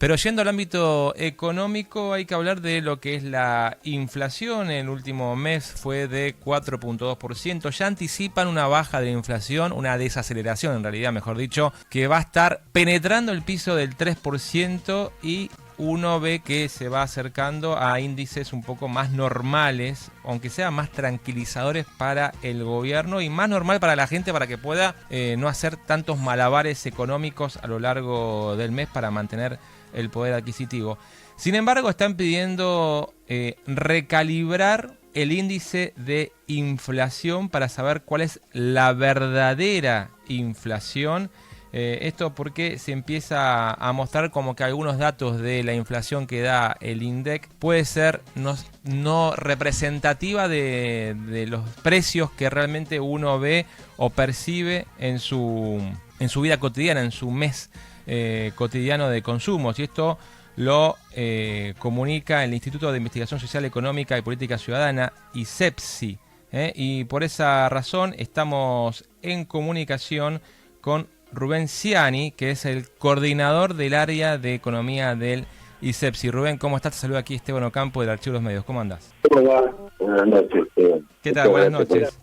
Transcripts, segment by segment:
Pero yendo al ámbito económico, hay que hablar de lo que es la inflación. En el último mes fue de 4,2%. Ya anticipan una baja de la inflación, una desaceleración en realidad, mejor dicho, que va a estar penetrando el piso del 3% y uno ve que se va acercando a índices un poco más normales, aunque sean más tranquilizadores para el gobierno y más normal para la gente, para que pueda no hacer tantos malabares económicos a lo largo del mes para mantener el poder adquisitivo. Sin embargo, están pidiendo recalibrar el índice de inflación para saber cuál es la verdadera inflación. Esto porque se empieza a mostrar como que algunos datos de la inflación que da el INDEC puede ser no representativa de los precios que realmente uno ve o percibe en su vida cotidiana, en su mes cotidiano de consumos. Y esto lo comunica el Instituto de Investigación Social, Económica y Política Ciudadana, ISEPSI. Y por esa razón estamos en comunicación con Rubén Ciani, que es el coordinador del área de economía del ISEPSI. Rubén, ¿cómo estás? Te saluda aquí Esteban Ocampo del Archivo de los Medios. ¿Cómo andás? ¿Cómo va? Buenas noches, Esteban. ¿Qué tal? Buenas noches.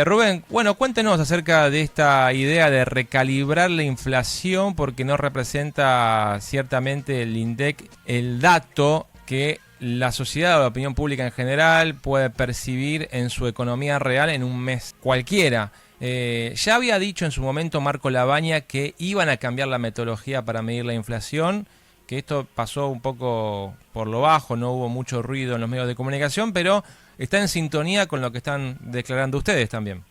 Rubén, bueno, cuéntenos acerca de esta idea de recalibrar la inflación, porque no representa ciertamente el INDEC el dato que la sociedad o la opinión pública en general puede percibir en su economía real en un mes cualquiera. Ya había dicho en su momento Marco Labaña que iban a cambiar la metodología para medir la inflación, que esto pasó un poco por lo bajo, no hubo mucho ruido en los medios de comunicación, pero está en sintonía con lo que están declarando ustedes también.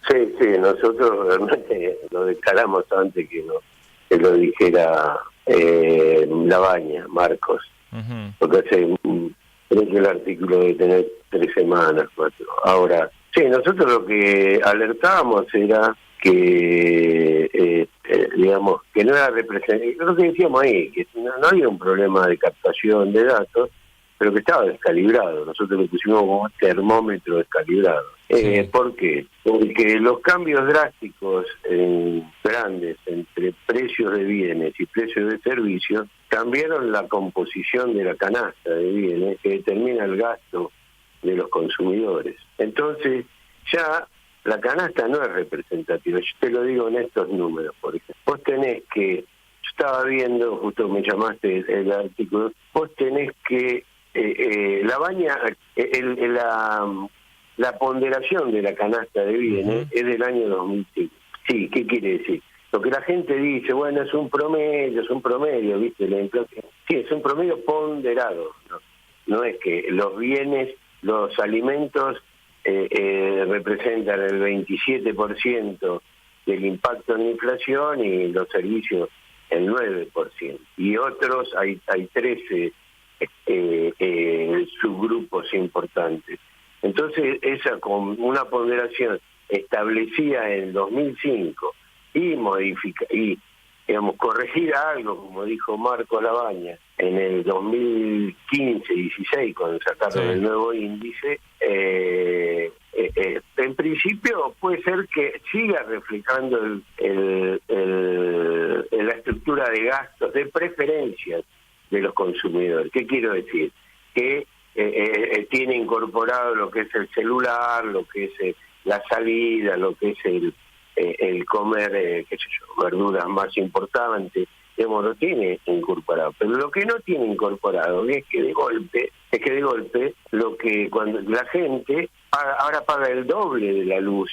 Sí, nosotros realmente lo declaramos antes que lo dijera Labaña, Marcos, porque creo que el artículo debe tener 3 semanas, 4. Ahora, sí, nosotros lo que alertábamos era que, digamos, que no era representativo, lo que decíamos ahí, que no había un problema de captación de datos, pero que estaba descalibrado. Nosotros lo pusimos como termómetro descalibrado. Sí. ¿Por qué? Porque los cambios drásticos grandes entre precios de bienes y precios de servicios cambiaron la composición de la canasta de bienes que determina el gasto de los consumidores. Entonces, ya la canasta no es representativa. Yo te lo digo en estos números, por ejemplo. Vos tenés que, yo estaba viendo, justo me llamaste el artículo, vos tenés que, la ponderación de la canasta de bienes es del año 2005. Sí, ¿qué quiere decir? Lo que la gente dice, bueno, es un promedio, ¿viste? La inflación. Sí, es un promedio ponderado. No es que los bienes, los alimentos representan el 27% del impacto en la inflación y los servicios el 9%. Y otros, hay 13 subgrupos importantes. Entonces, esa con una ponderación establecida en el 2005 y digamos, corregir algo, como dijo Marco Labaña, en el 2015-16, cuando sacaron el nuevo índice, en principio puede ser que siga reflejando la estructura de gastos, de preferencias de los consumidores. ¿Qué quiero decir? Que tiene incorporado lo que es el celular, lo que es la salida, lo que es el comer, qué sé yo, verduras más importantes, digamos, lo tiene incorporado. Pero lo que no tiene incorporado es que de golpe, lo que cuando la gente ahora paga el doble de la luz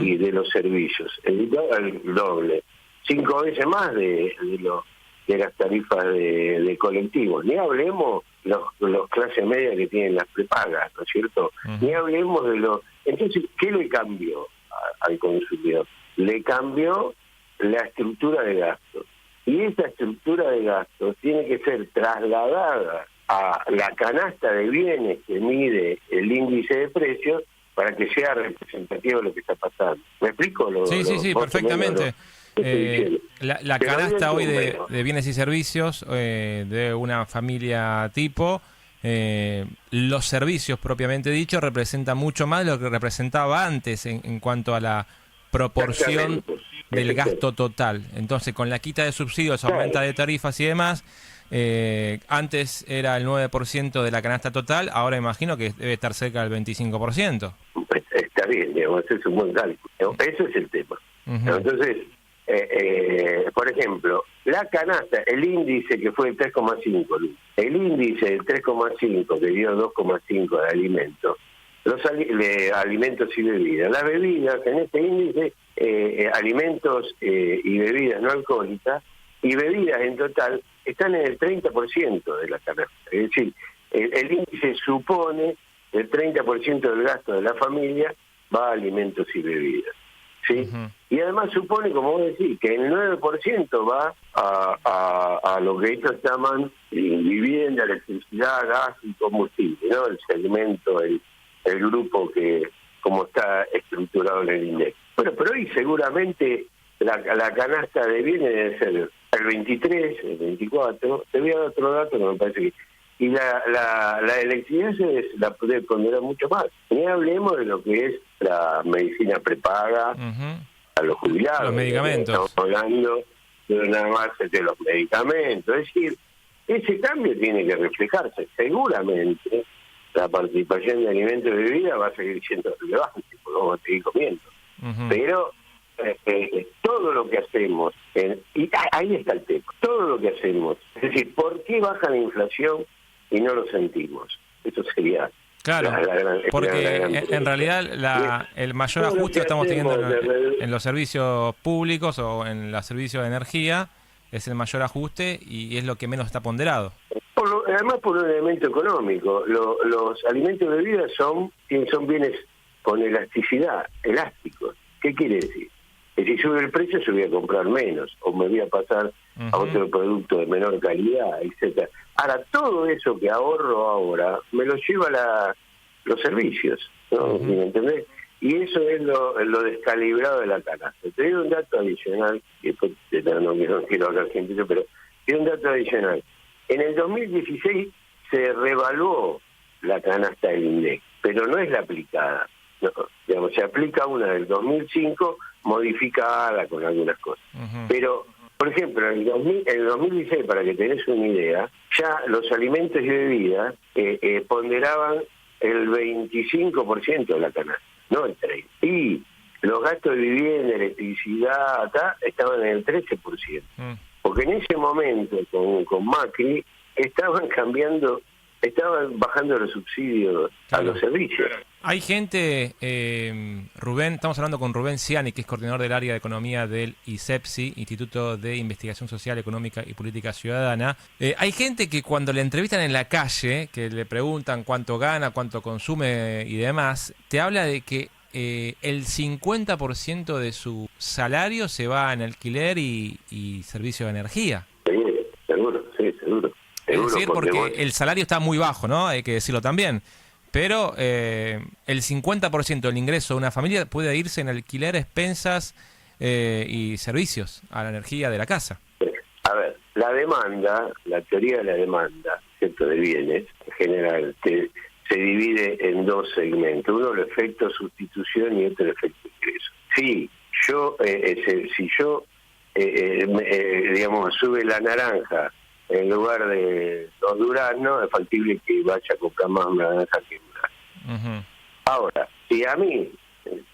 y de los servicios, el doble, 5 veces más de las tarifas de colectivos. Ni hablemos los clases medias que tienen las prepagas, ¿no es cierto? Ni hablemos de los... Entonces, ¿qué le cambió al consumidor? Le cambió la estructura de gastos. Y esa estructura de gastos tiene que ser trasladada a la canasta de bienes que mide el índice de precios para que sea representativo de lo que está pasando. ¿Me explico? Sí, perfectamente. La canasta hoy de bienes y servicios de una familia tipo, los servicios propiamente dicho representan mucho más de lo que representaba antes en cuanto a la proporción del gasto total. Entonces, con la quita de subsidios, aumenta de tarifas y demás. Antes era el 9% de la canasta total, ahora imagino que debe estar cerca del 25%. Pues está bien, digamos, es un buen cálculo, ¿no? Ese es el tema. Entonces, por ejemplo, la canasta, el índice que fue el 3,5, el índice del 3,5 que dio 2,5 de alimentos, de alimentos y bebidas. Las bebidas, en este índice, alimentos y bebidas no alcohólicas, y bebidas en total, están en el 30% de la canasta. Es decir, el índice supone el 30% del gasto de la familia va a alimentos y bebidas. ¿Sí? Y además supone, como vos decís, que el 9% va a lo que ellos llaman vivienda, electricidad, gas y combustible, ¿no? El segmento, el grupo que como está estructurado en el INDEC. Bueno, pero hoy seguramente la canasta de bienes debe ser el 23, el 24, te voy a dar otro dato que me parece que... Y la electricidad la puede ponderar mucho más. Ni hablemos de lo que es la medicina prepaga a los jubilados. Los medicamentos. Estamos hablando de nada más de los medicamentos. Es decir, ese cambio tiene que reflejarse. Seguramente la participación de alimentos y bebidas va a seguir siendo relevante, porque vamos a seguir comiendo. Pero todo lo que hacemos, y ahí está el tema, todo lo que hacemos, es decir, ¿por qué baja la inflación y no lo sentimos? Eso sería... Claro, porque en realidad el mayor ajuste lo estamos teniendo en los servicios públicos o en los servicios de energía, es el mayor ajuste y es lo que menos está ponderado. Además por un elemento económico, los alimentos y bebidas son bienes con elasticidad, elásticos. ¿Qué quiere decir? Que si sube el precio se voy a comprar menos o me voy a pasar a otro producto de menor calidad, etcétera. Ahora, todo eso que ahorro ahora me lo lleva los servicios, ¿no? ¿Me entendés? Y eso es lo descalibrado de la canasta. Te doy un dato adicional, y después no quiero hablar científico, pero te doy un dato adicional. En el 2016 se revaluó la canasta del INDEC, pero no es la aplicada. No, digamos, se aplica una del 2005 modificada con algunas cosas. Pero, por ejemplo, en el 2016, para que tenés una idea, ya los alimentos y bebidas ponderaban el 25% de la canasta, no el 30%. Y los gastos de vivienda, electricidad, acá, estaban en el 13%. Porque en ese momento, con Macri, estaban bajando los subsidios a los servicios. Hay gente, Rubén, estamos hablando con Rubén Ciani, que es coordinador del área de economía del ISEPSI, Instituto de Investigación Social, Económica y Política Ciudadana. Hay gente que cuando le entrevistan en la calle, que le preguntan cuánto gana, cuánto consume y demás, te habla de que el 50% de su salario se va en alquiler y servicio de energía. Seguro. Es decir, porque el salario está muy bajo, ¿no? Hay que decirlo también. Pero el 50% del ingreso de una familia puede irse en alquiler, expensas y servicios a la energía de la casa. A ver, la teoría de la demanda, ¿cierto?, de bienes, en general, se divide en dos segmentos. Uno el efecto sustitución y otro el efecto ingreso. Sí, digamos, sube la naranja en lugar de los duraznos, es factible que vaya a comprar más naranja que durazno. Ahora, si a mí,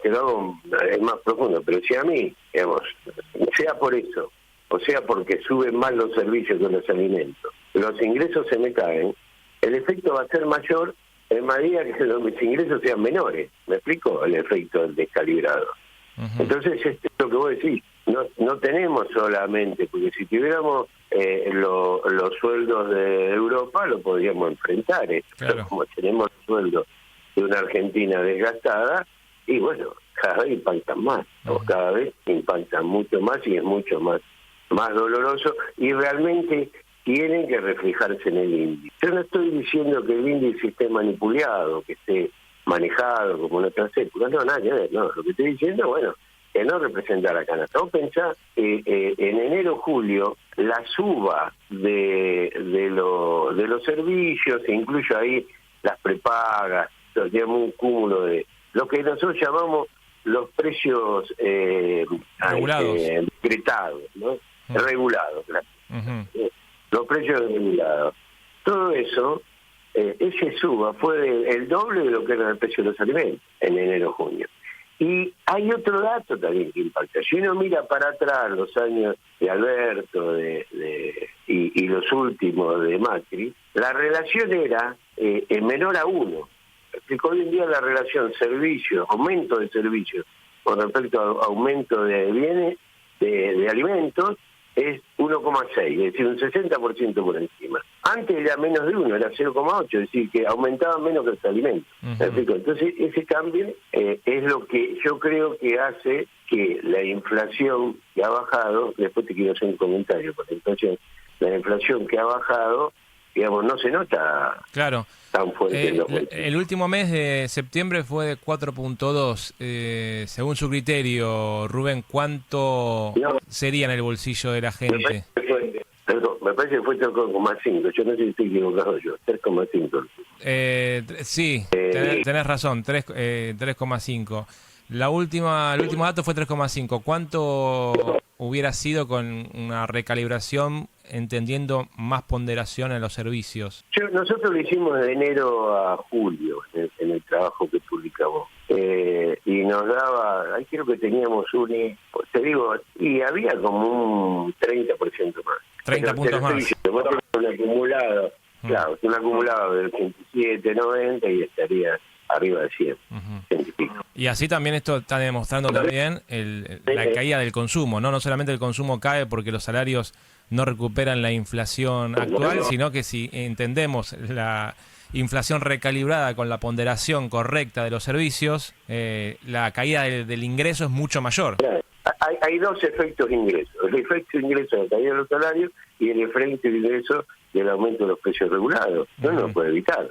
es más profundo, pero si a mí, digamos, sea por eso, o sea porque suben más los servicios que los alimentos, los ingresos se me caen, el efecto va a ser mayor en medida que los ingresos sean menores. ¿Me explico? El efecto del descalibrado. Entonces, es lo que vos decís, no tenemos solamente, porque si tuviéramos los sueldos de Europa, lo podríamos enfrentar. Claro. Como tenemos sueldos de una Argentina desgastada, y bueno, cada vez impactan más, o cada vez impactan mucho más y es mucho más doloroso, y realmente tienen que reflejarse en el índice. Yo no estoy diciendo que el índice esté manipulado, que esté manejado como en otras épocas, no, nada que ver, no. Lo que estoy diciendo, bueno, que no representa la canasta. Vos pensás que en enero-julio la suba de los servicios, incluyo ahí las prepagas, digamos, un cúmulo de lo que nosotros llamamos los precios regulados, decretados, ¿no? Regulados, claro. Los precios regulados. Todo eso, ese suba fue el doble de lo que era el precio de los alimentos en enero-junio. Y hay otro dato también que impacta. Si uno mira para atrás los años de Alberto y los últimos de Macri, la relación era menor a 1. Hoy en día la relación servicios, aumento de servicios con respecto a aumento de bienes, de alimentos, es 1,6, es decir, un 60% por encima. Antes era menos de 1, era 0,8, es decir, que aumentaba menos que los alimentos. Entonces, ese cambio es lo que yo creo que hace que la inflación que ha bajado, después te quiero hacer un comentario por la inflación, la inflación que ha bajado, digamos, no se nota tan fuerte. El último mes de septiembre fue de 4.2. Según su criterio, Rubén, ¿cuánto sería en el bolsillo de la gente? Me parece que fue 3,5. Yo no sé si estoy equivocado yo. 3,5. Sí, tenés razón, 3,5. El último dato fue 3,5. ¿Cuánto hubiera sido con una recalibración, entendiendo más ponderación en los servicios? Nosotros lo hicimos de enero a julio en el trabajo que publicamos. Y nos daba, ahí creo que teníamos te digo, y había como un 30% más. 30 puntos más. Un acumulado, claro, un acumulado de 87, 90 y estaría arriba de 100. Y así también esto está demostrando también la caída del consumo, ¿no? No solamente el consumo cae porque los salarios no recuperan la inflación actual, sino que si entendemos la inflación recalibrada con la ponderación correcta de los servicios, la caída del ingreso es mucho mayor. Hay dos efectos de ingreso. El efecto de ingreso de la caída de los salarios y el efecto de ingreso del aumento de los precios regulados. No lo puede evitar.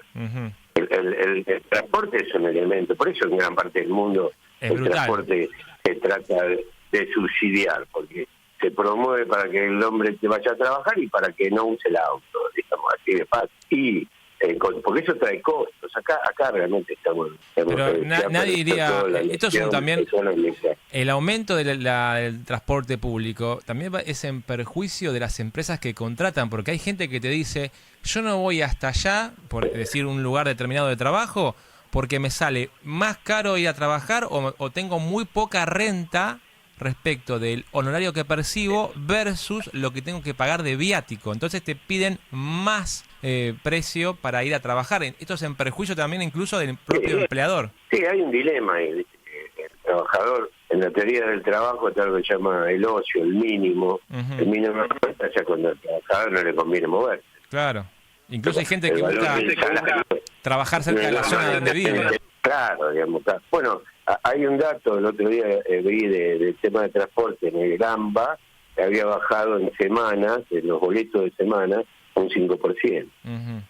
El transporte es un elemento, por eso en gran parte del mundo el transporte se trata de subsidiar, porque se promueve para que el hombre te vaya a trabajar y para que no use el auto, digamos, así de fácil. Y porque eso trae costos. Acá realmente estamos... Pero nadie diría... Esto es también... El aumento del transporte público también es en perjuicio de las empresas que contratan, porque hay gente que te dice, yo no voy hasta allá, por decir un lugar determinado de trabajo, porque me sale más caro ir a trabajar o tengo muy poca renta respecto del honorario que percibo versus lo que tengo que pagar de viático. Entonces te piden más precio para ir a trabajar. Esto es en perjuicio también incluso del propio empleador. Sí, hay un dilema ahí. El trabajador, en la teoría del trabajo, está lo que se llama el ocio, el mínimo. El mínimo está ya cuando al trabajador no le conviene moverse. Claro. Incluso hay gente que busca trabajar cerca de la zona donde vive. Claro, digamos. Bueno, hay un dato, el otro día vi del tema de transporte en el Gamba, que había bajado en semanas, en los boletos de semana, un 5%.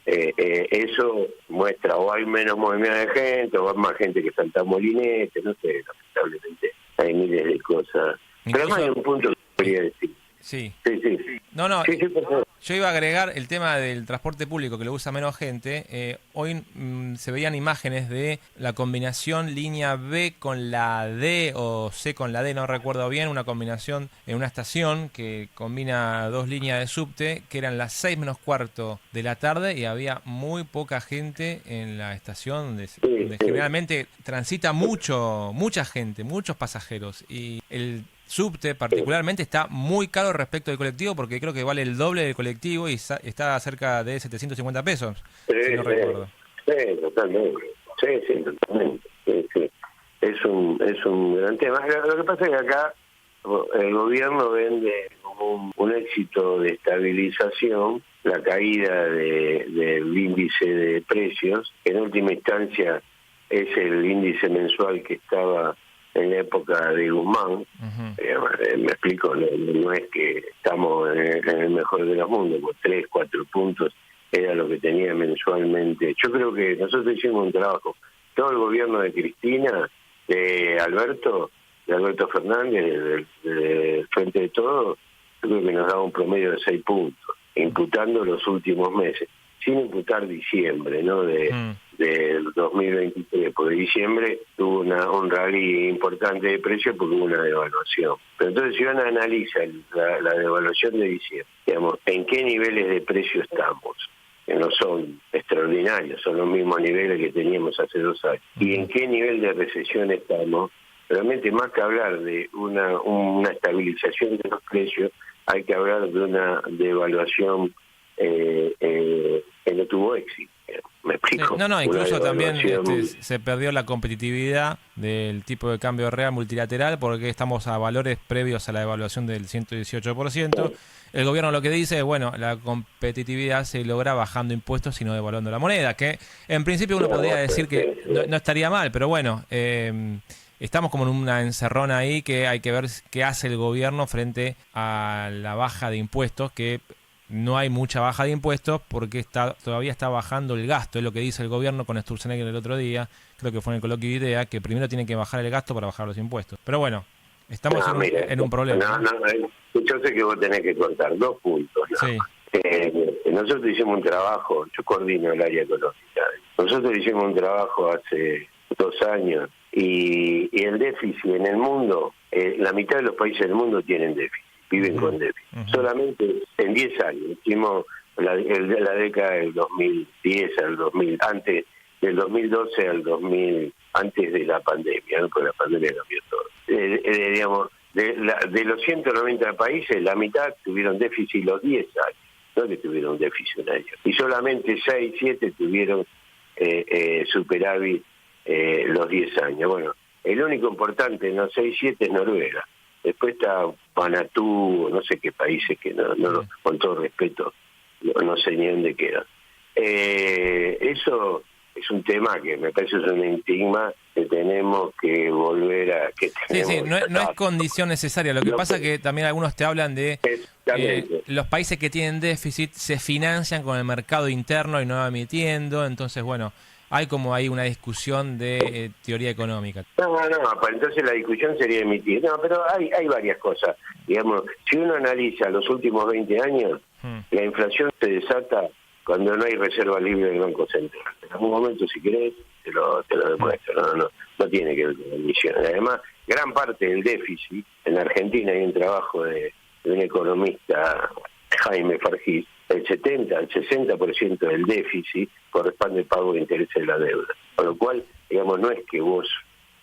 Eso muestra o hay menos movimiento de gente, o hay más gente que salta molinete, no sé, lamentablemente hay miles de cosas. Incluso, pero además hay un punto que quería decir. Sí. No, yo iba a agregar el tema del transporte público, que lo usa menos gente. Hoy se veían imágenes de la combinación línea B con la D o C con la D, no recuerdo bien, una combinación en una estación que combina dos líneas de subte, que eran las 6 menos cuarto de la tarde y había muy poca gente en la estación donde generalmente transita mucha gente, muchos pasajeros, y el subte particularmente está muy caro respecto del colectivo, porque creo que vale el doble del colectivo y está cerca de 750 pesos, si no recuerdo. Sí, totalmente. Sí, totalmente. Sí. Es un gran tema. Lo que pasa es que acá el gobierno vende como un éxito de estabilización la caída del índice de precios, que en última instancia es el índice mensual que estaba en la época de Guzmán. Me explico, no es que estamos en el mejor de los mundos, por 3, 4 puntos era lo que tenía mensualmente. Yo creo que nosotros hicimos un trabajo, todo el gobierno de Cristina, de Alberto Fernández, del Frente de Todos, yo creo que nos daba un promedio de 6 puntos, imputando los últimos meses. sin imputar diciembre, ¿no? Del 2023, porque diciembre tuvo un rally importante de precios porque hubo una devaluación. Pero entonces si uno analiza la devaluación de diciembre, digamos, ¿en qué niveles de precio estamos? Que no son extraordinarios, son los mismos niveles que teníamos hace 2 años. ¿Y en qué nivel de recesión estamos? Realmente más que hablar de una estabilización de los precios, hay que hablar de una devaluación que no tuvo éxito. ¿Me explico? Incluso también se perdió la competitividad del tipo de cambio real multilateral porque estamos a valores previos a la devaluación del 118%. El gobierno lo que dice es, bueno, la competitividad se logra bajando impuestos y no devaluando la moneda, que en principio uno podría decir que no estaría mal, pero bueno, estamos como en una encerrona ahí que hay que ver qué hace el gobierno frente a la baja de impuestos, que no hay mucha baja de impuestos porque todavía está bajando el gasto, es lo que dice el gobierno con Sturzenegger el otro día, creo que fue en el coloquio de IDEA, que primero tiene que bajar el gasto para bajar los impuestos. Pero bueno, estamos en un problema. Yo sé que vos tenés que contar 2 puntos. ¿No? Sí. Nosotros hicimos un trabajo, yo coordino el área económica, nosotros hicimos un trabajo hace 2 años y el déficit en el mundo, la mitad de los países del mundo tienen déficit. Viven con déficit. Solamente en 10 años, hicimos la década del 2010 al 2000, antes del 2012 al 2000, antes de la pandemia, ¿no? Porque la pandemia cambió todo. Digamos, de los 190 países, la mitad tuvieron déficit los 10 años, no que tuvieron déficit un año. Y solamente 6, 7 tuvieron superávit los 10 años. Bueno, el único importante en los 6, 7 es Noruega. Después está Vanuatu, no sé qué países que no con todo respeto, no sé ni dónde quedan. Eso es un tema que me parece es un estigma que tenemos que volver a... No es condición necesaria. Lo que pasa es que también algunos te hablan de los países que tienen déficit se financian con el mercado interno y no emitiendo, entonces bueno... Hay como ahí una discusión de teoría económica. No, entonces la discusión sería emitir. No, pero hay varias cosas. Digamos, si uno analiza los últimos 20 años, la inflación se desata cuando no hay reserva libre del Banco Central. En algún momento, si querés, te lo demuestro. No tiene que ver con la emisión. Además, gran parte del déficit, en Argentina hay un trabajo de un economista, Jaime Farjís, el 60% del déficit corresponde al pago de intereses de la deuda. Con lo cual, digamos, no es que vos...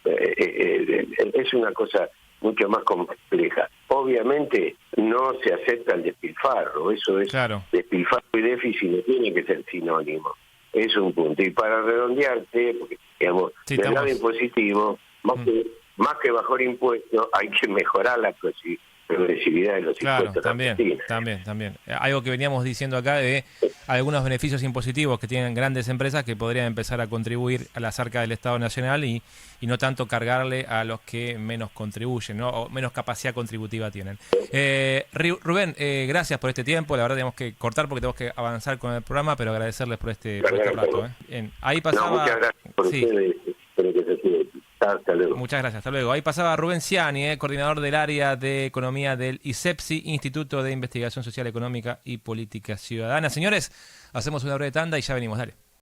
es una cosa mucho más compleja. Obviamente no se acepta el despilfarro, eso es... Claro. Despilfarro y déficit no tiene que ser sinónimo. Es un punto. Y para redondearte, porque, digamos, del lado impositivo, más que bajar impuestos, hay que mejorar la progresividad de los impuestos. También. Algo que veníamos diciendo acá de algunos beneficios impositivos que tienen grandes empresas que podrían empezar a contribuir a la arca del Estado Nacional y no tanto cargarle a los que menos contribuyen, ¿no? O menos capacidad contributiva tienen. Rubén, gracias por este tiempo. La verdad tenemos que cortar porque tenemos que avanzar con el programa, pero agradecerles por este rato. Bien. Ahí pasaba... muchas gracias por ustedes. Espero que se siga. Hasta luego. Muchas gracias, hasta luego. Ahí pasaba Rubén Ciani, coordinador del área de economía del ISEPSI, Instituto de Investigación Social, Económica y Política Ciudadana. Señores, hacemos una breve tanda y ya venimos, dale.